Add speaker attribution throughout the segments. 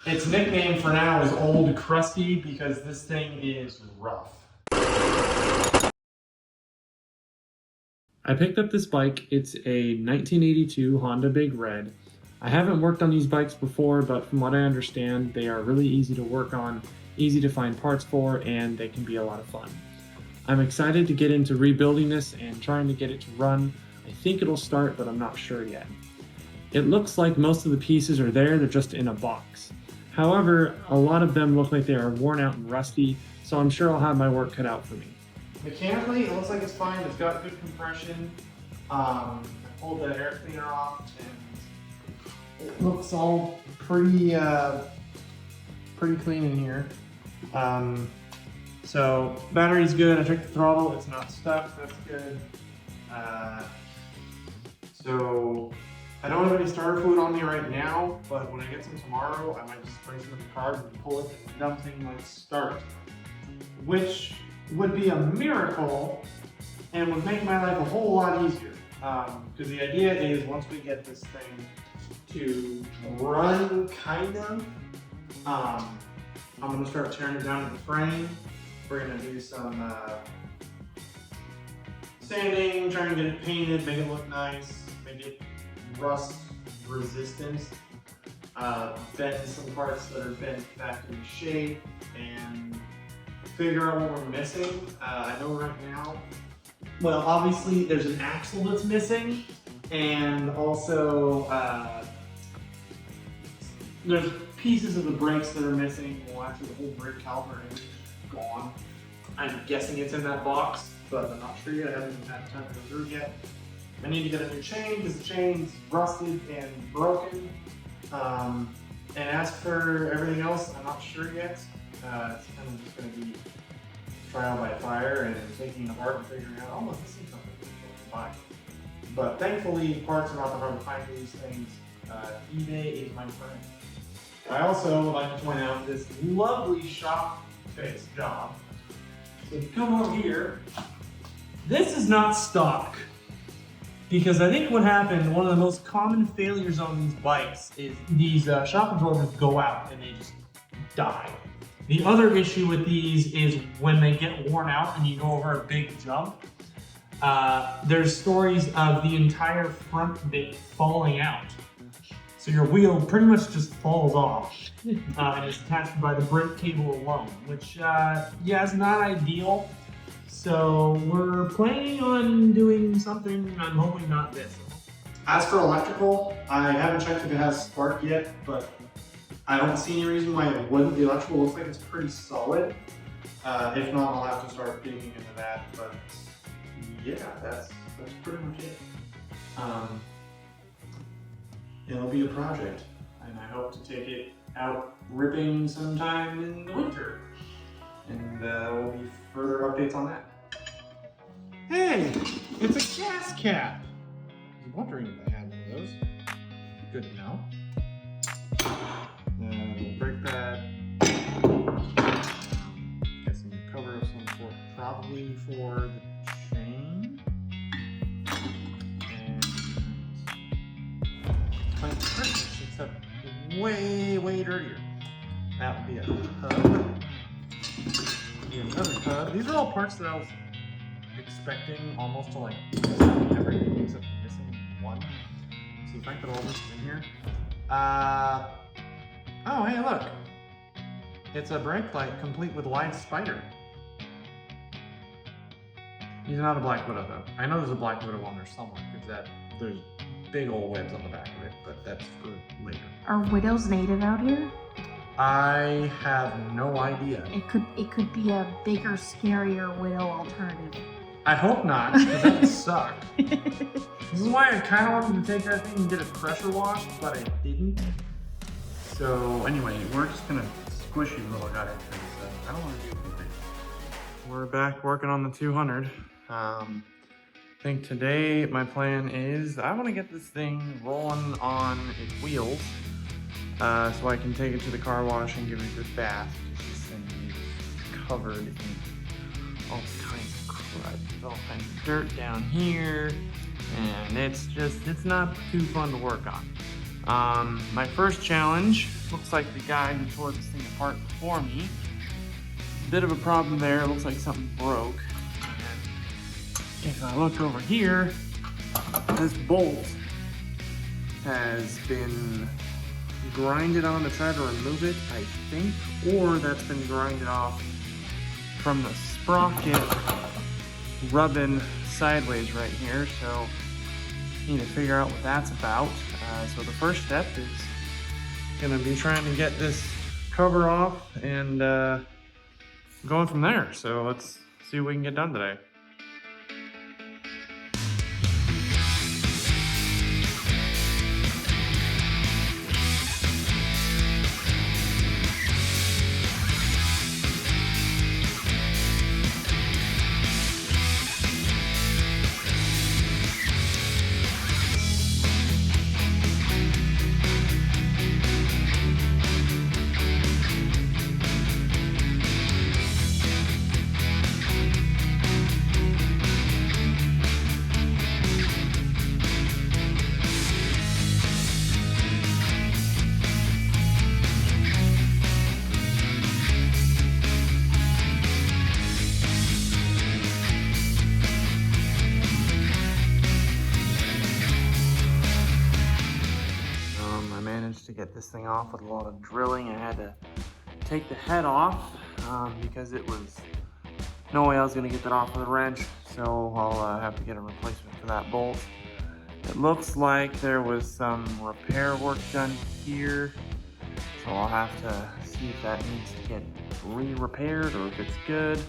Speaker 1: Its nickname for now is Old Crusty because this thing is rough. I picked up this bike. It's a 1982 Honda Big Red. I haven't worked on these bikes before, but from what I understand, they are really easy to work on, easy to find parts for, and they can be a lot of fun. I'm excited to get into rebuilding this and trying to get it to run. I think it'll start, but I'm not sure yet. It looks like most of the pieces are there, they're just in a box. However, a lot of them look like they are worn out and rusty, so I'm sure I'll have my work cut out for me. Mechanically, it looks like it's fine. It's got good compression. I pulled the air cleaner off, and it looks all pretty clean in here. So battery's good. I checked the throttle. It's not stuck. That's good. So I don't have any starter fluid on me right now, but when I get some tomorrow, I might just spray some in the car and pull it, and the dumb thing might start, which would be a miracle and would make my life a whole lot easier. Because the idea is once we get this thing to run, kind of, I'm going to start tearing it down to the frame. We're going to do some sanding, trying to get it painted, make it look nice, make it rust resistant, bend some parts that are bent back into shape, and figure out what we're missing. I know right now, well, obviously there's an axle that's missing, and also there's pieces of the brakes that are missing. Well, actually the whole brake caliper is gone. I'm guessing it's in that box, but I'm not sure yet. I haven't had time to go through it yet. I need to get a new chain because the chain's rusted and broken. And as for everything else, I'm not sure yet. It's kind of just going to be trial by fire and taking it apart and figuring out, oh, this is something we can buy. But thankfully, parts are not that hard to find for these things. eBay is my friend. I also would like to point out this lovely shop face job. So if you come over here, this is not stock. Because I think what happened, one of the most common failures on these bikes is these shock absorbers go out and they just die. The other issue with these is when they get worn out and you go over a big jump, there's stories of the entire front bit falling out. So your wheel pretty much just falls off and is attached by the brake cable alone, which, yeah, is not ideal. So we're planning on doing something, I'm hoping not this. As for electrical, I haven't checked if it has spark yet, but I don't see any reason why it wouldn't. The electrical looks like it's pretty solid. If not, I'll have to start digging into that, but yeah, that's pretty much it. It'll be a project, and I hope to take it out ripping sometime in the winter. And there will be further updates on that. Hey, it's a gas cap. I was wondering if I had one of those. Good to know. Brake pad. Got some cover of some sort, probably for the chain. And like Christmas, except way dirtier. That would be a hub. Another hub. These are all parts that I was expecting almost to like everything except missing one. So the fact that all this is in here. Oh, hey, look. It's a brake light complete with wide spider. He's not a Black Widow though. I know there's a Black Widow on there somewhere because there's big old webs on the back of it, but that's for later.
Speaker 2: Are widows native out here?
Speaker 1: I have no idea.
Speaker 2: It could be a bigger, scarier widow alternative.
Speaker 1: I hope not, because that would suck. This is why I kind of wanted to take that thing and get it pressure washed, but I didn't. So anyway, we're just gonna squish these little guys because I don't want to do anything. We're back working on the 200. I think today my plan is I want to get this thing rolling on its wheels so I can take it to the car wash and give it a good bath. This thing is covered in all kinds of crud. There's all kinds of dirt down here, and it's not too fun to work on. My first challenge, looks like the guy who tore this thing apart before me. Bit of a problem there, it looks like something broke. And if I look over here, this bolt has been grinded on to try to remove it, I think, or that's been grinded off from the sprocket rubbing sideways right here, so need to figure out what that's about. So the first step is gonna be trying to get this cover off and going from there. So let's see what we can get done today. To get this thing off with a lot of drilling. I had to take the head off because it was no way I was going to get that off with a wrench, so I'll have to get a replacement for that bolt. It looks like there was some repair work done here, so I'll have to see if that needs to get re-repaired or if it's good.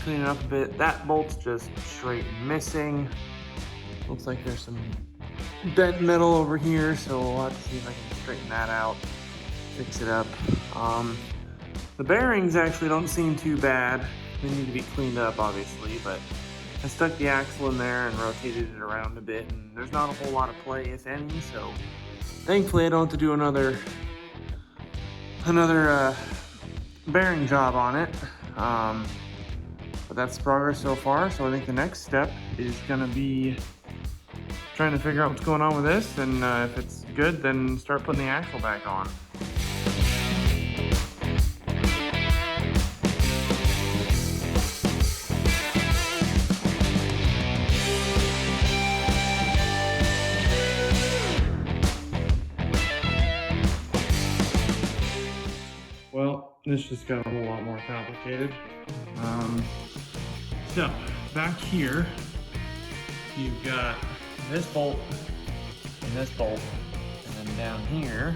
Speaker 1: Clean it up a bit. That bolt's just straight missing. Looks like there's some bent metal over here, so we'll have to see if I can straighten that out, fix it up. The bearings actually don't seem too bad. They need to be cleaned up, obviously, but I stuck the axle in there and rotated it around a bit, and there's not a whole lot of play, if any, so thankfully I don't have to do another bearing job on it. But that's progress so far, so I think the next step is gonna be trying to figure out what's going on with this, and if it's good, then start putting the axle back on. Well, this just got a whole lot more complicated. So, back here, you've got this bolt and this bolt, and then down here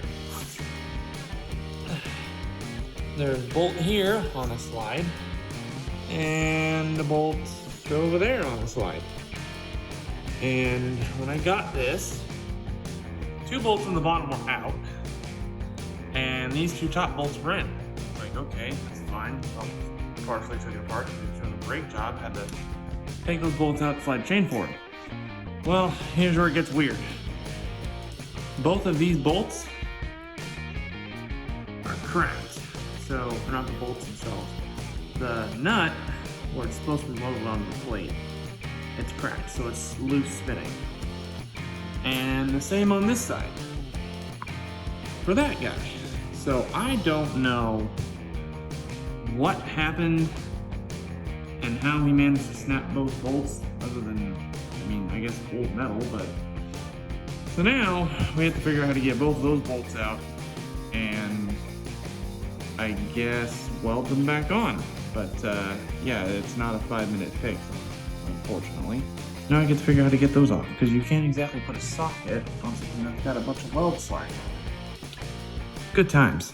Speaker 1: there's a bolt here on a slide and the bolt over there on a slide. And when I got this, two bolts in the bottom were out and these two top bolts were in. Like, okay, that's fine. Well, partially took it apart because it was doing a brake job, had to take those bolts out, slide chain forward. Well, here's where it gets weird. Both of these bolts are cracked. So, they're not the bolts themselves. The nut, where it's supposed to be loaded on the plate, it's cracked, so it's loose spinning. And the same on this side for that guy. So I don't know what happened and how he managed to snap both bolts, other than, I mean, I guess old metal, but. So now we have to figure out how to get both of those bolts out and I guess weld them back on. But yeah, it's not a 5-minute fix, unfortunately. Now I get to figure out how to get those off, because you can't exactly put a socket on something that's got a bunch of weld slack. Good times.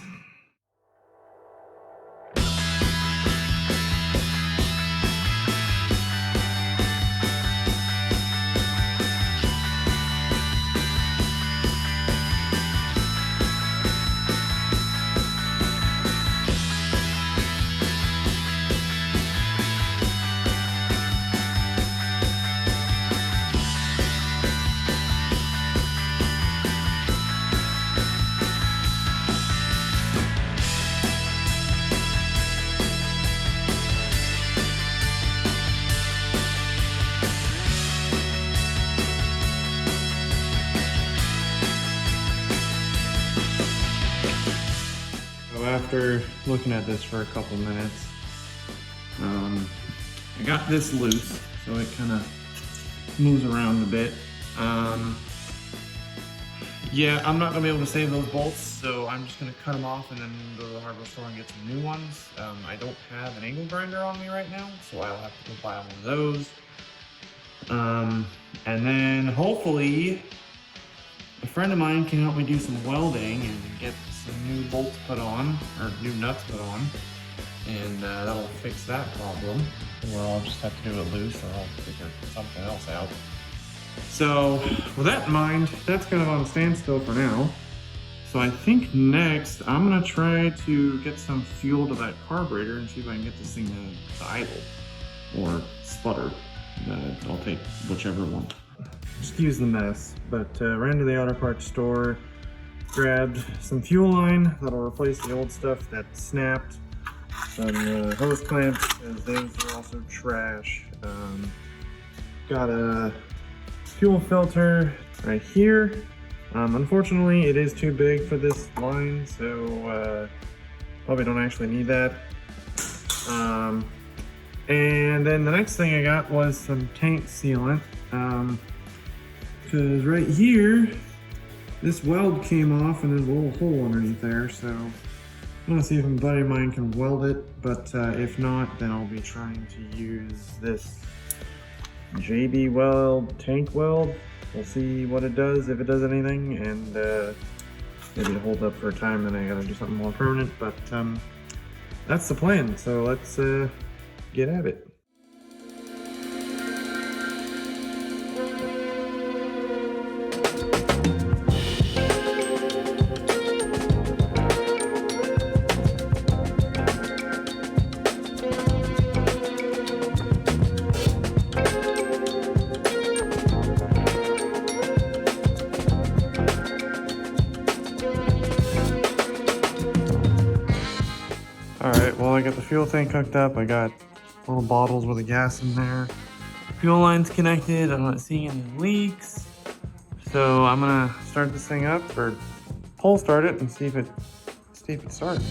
Speaker 3: after looking at this for a couple minutes, I got this loose, so it kind of moves around a bit. Yeah, I'm not gonna be able to save those bolts, so I'm just gonna cut them off and then go to the hardware store and get some new ones. I don't have an angle grinder on me right now, so I'll have to go buy one of those. And then hopefully a friend of mine can help me do some welding and get some new bolts put on, or new nuts put on, and that'll fix that problem. Or I'll just have to do it loose, or I'll figure something else out. So with that in mind, that's kind of on standstill for now. So I think next I'm gonna try to get some fuel to that carburetor and see if I can get this thing to idle or sputter. I'll take whichever one. Excuse the mess, but ran to the auto parts store, grabbed some fuel line that'll replace the old stuff that snapped, some hose clamps, because those are also trash. Got a fuel filter right here. Unfortunately, it is too big for this line, so probably don't actually need that. And then the next thing I got was some tank sealant, because right here, this weld came off and there's a little hole underneath there, so I'm gonna see if a buddy of mine can weld it, but if not, then I'll be trying to use this JB Weld tank weld. We'll see what it does, if it does anything, and maybe it holds up for a time, then I gotta do something more permanent, but that's the plan, so let's get at it. Alright, well I got the fuel tank hooked up, I got little bottles with the gas in there. Fuel line's connected, I'm not seeing any leaks. So I'm gonna start this thing up, or pull start it and see if it starts.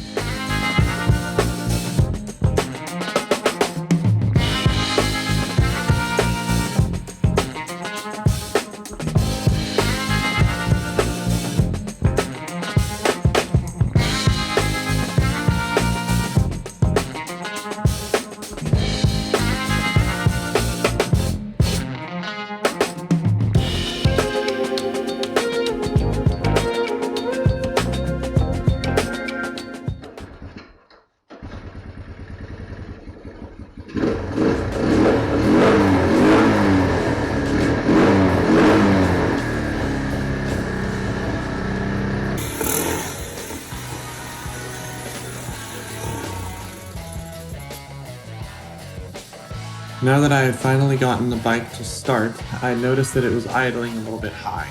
Speaker 3: Now that I had finally gotten the bike to start, I noticed that it was idling a little bit high,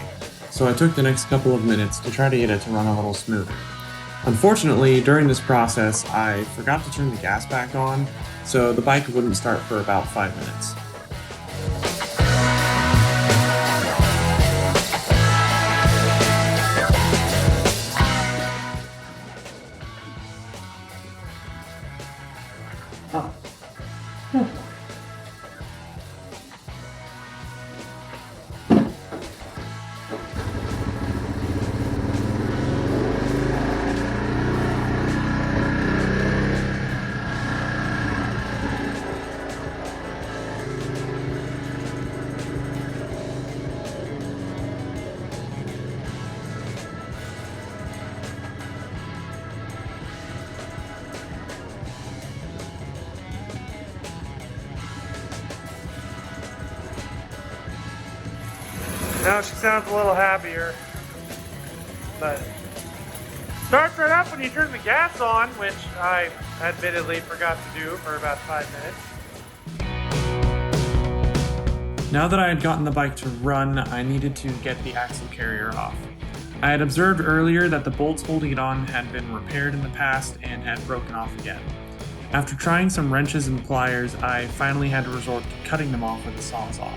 Speaker 3: so I took the next couple of minutes to try to get it to run a little smoother. Unfortunately, during this process, I forgot to turn the gas back on, so the bike wouldn't start for about 5 minutes. Now she sounds a little happier, but starts right up when you turn the gas on, which I admittedly forgot to do for about 5 minutes. Now that I had gotten the bike to run, I needed to get the axle carrier off. I had observed earlier that the bolts holding it on had been repaired in the past and had broken off again. After trying some wrenches and pliers, I finally had to resort to cutting them off with a sawzall.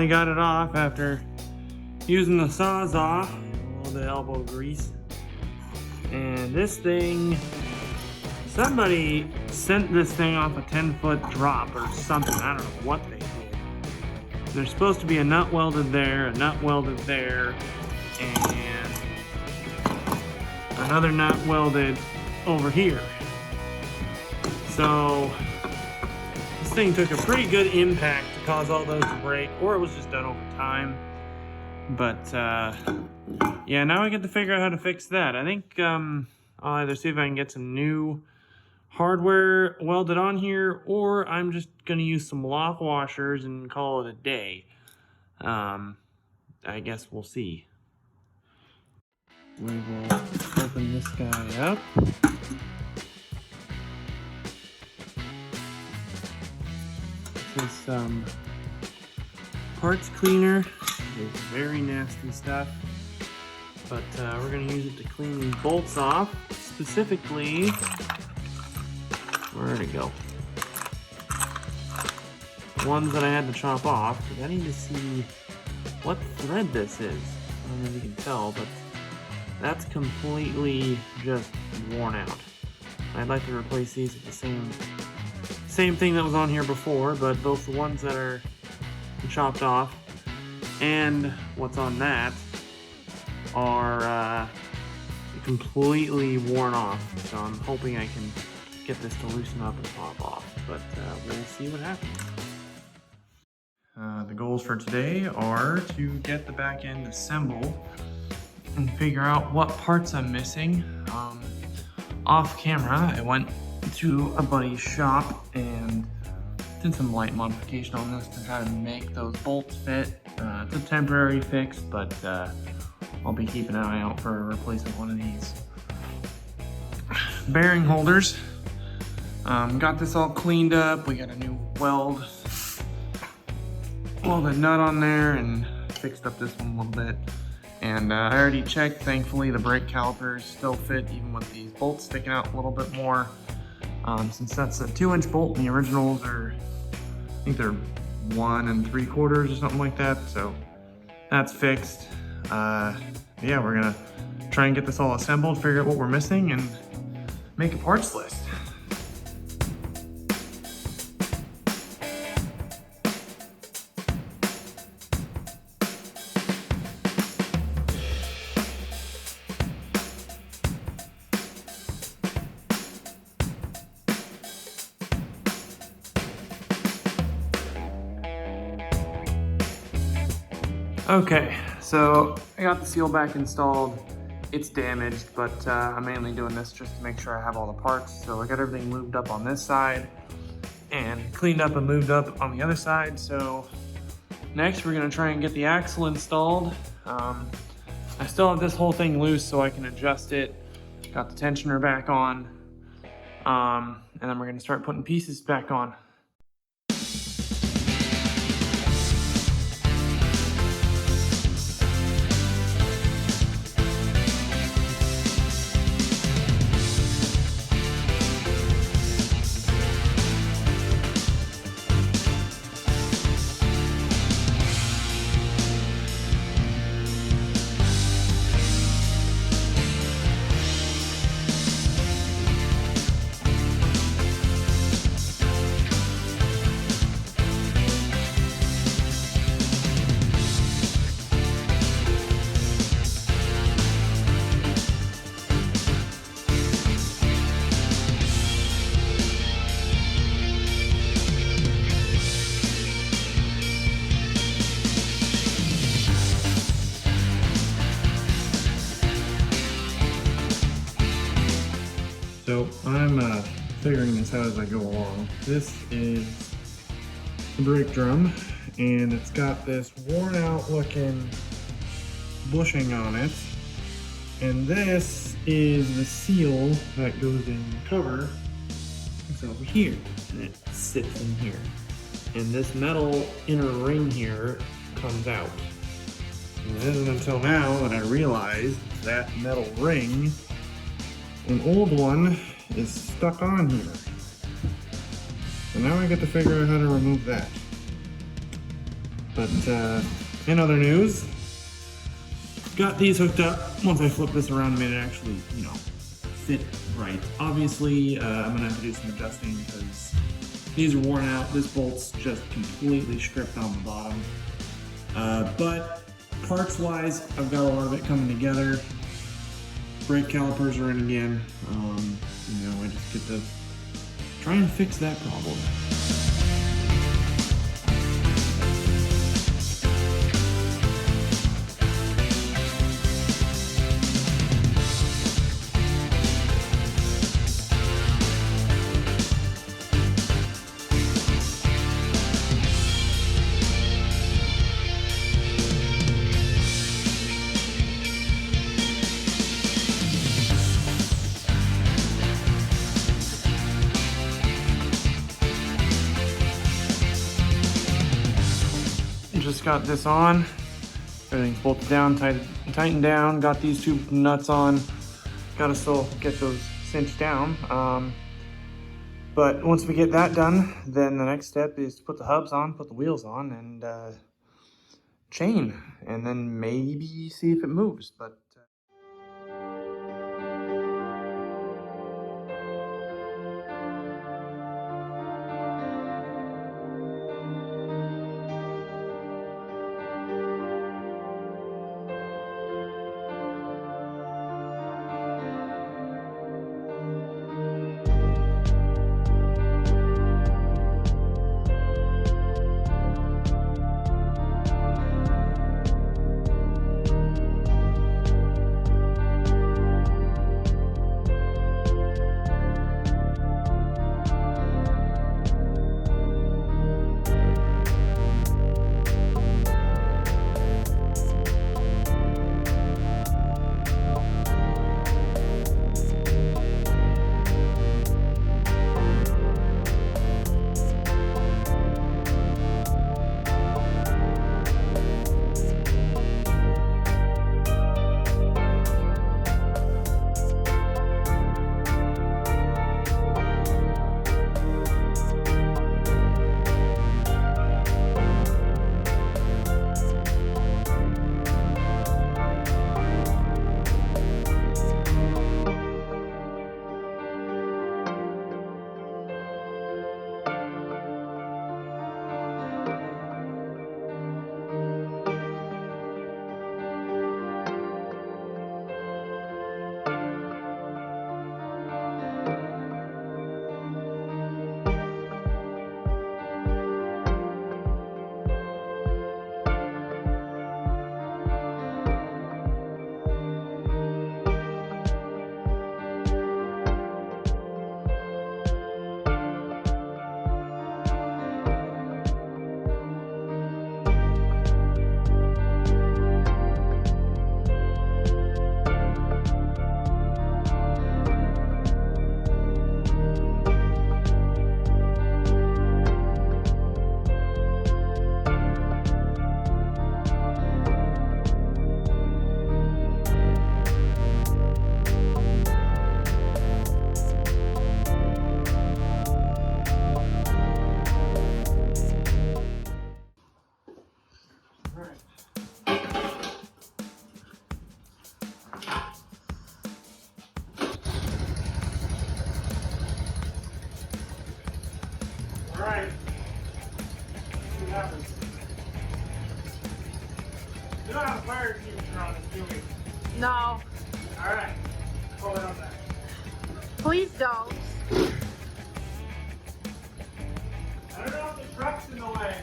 Speaker 3: finally got it off after using the Sawzall, a little bit of elbow grease. And this thing, somebody sent this thing off a 10-foot drop or something. I don't know what they did. There's supposed to be a nut welded there, a nut welded there, and another nut welded over here. So this thing took a pretty good impact to cause all those to break, or it was just done over time. But yeah, now I get to figure out how to fix that. I think I'll either see if I can get some new hardware welded on here, or I'm just gonna use some lock washers and call it a day. I guess we'll see. We will open this guy up. This is some parts cleaner. It's very nasty stuff, but we're going to use it to clean these bolts off. Specifically, where'd it go? The ones that I had to chop off, because I need to see what thread this is. I don't know if you can tell, but that's completely just worn out. I'd like to replace these with the same thing that was on here before, but both the ones that are chopped off and what's on that are completely worn off. So I'm hoping I can get this to loosen up and pop off, but we'll see what happens. The goals for today are to get the back end assembled and figure out what parts I'm missing. Off camera, I went to a buddy's shop and did some light modification on this to try to make those bolts fit. It's a temporary fix, but I'll be keeping an eye out for a replacement one of these bearing holders. Got this all cleaned up. We got a new welded nut on there and fixed up this one a little bit. And I already checked, thankfully the brake calipers still fit even with these bolts sticking out a little bit more. Since that's a 2-inch bolt and the originals are, I think they're 1 3/4 or something like that, so that's fixed. Yeah, we're gonna try and get this all assembled, figure out what we're missing, and make a parts list. Okay, so I got the seal back installed. It's damaged, but I'm mainly doing this just to make sure I have all the parts. So I got everything lubed up on this side and cleaned up and moved up on the other side. So next we're gonna try and get the axle installed. I still have this whole thing loose so I can adjust it. Got the tensioner back on. And then we're gonna start putting pieces back on. So I'm figuring this out as I go along. This is the brake drum, and it's got this worn out looking bushing on it. And this is the seal that goes in the cover. It's over here, and it sits in here. And this metal inner ring here comes out. And it isn't until now that I realized that metal ring, an old one, is stuck on here. So now I get to figure out how to remove that. But in other news, got these hooked up. Once I flip this around, made it actually, you know, fit right. Obviously, I'm gonna have to do some adjusting because these are worn out. This bolt's just completely stripped on the bottom. But parts-wise, I've got a lot of it coming together. Brake calipers are in again. You know, I just get to try and fix that problem. Just got this on, everything's bolted down, tightened down, got these two nuts on. Gotta still get those cinched down. But once we get that done, then the next step is to put the hubs on, put the wheels on, and chain, and then maybe see if it moves. But alright, see what happens. You don't have a fire extinguisher on it, do we?
Speaker 2: No,
Speaker 1: Alright, pull it on back.
Speaker 2: please don't.
Speaker 1: I don't know if the truck's in the way.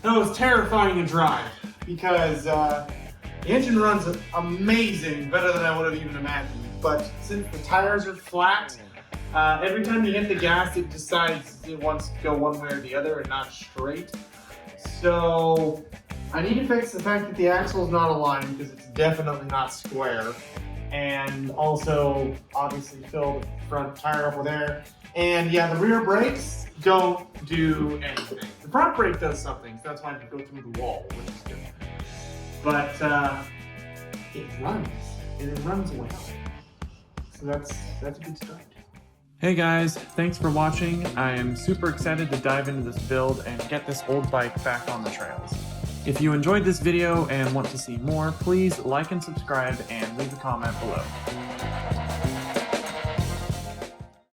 Speaker 1: That was terrifying to drive because the engine runs amazing, better than I would have even imagined. But since the tires are flat, every time you hit the gas, it decides it wants to go one way or the other and not straight. So I need to fix the fact that the axle is not aligned because it's definitely not square. and also obviously fill the front tire up with air. And yeah, the rear brakes don't do anything. The front brake does something, so that's why I have to go through the wall, which is good. But it runs, and it runs well. So that's a good start.
Speaker 3: Hey guys, thanks for watching. I am super excited to dive into this build and get this old bike back on the trails. If you enjoyed this video and want to see more, please like and subscribe and leave a comment below.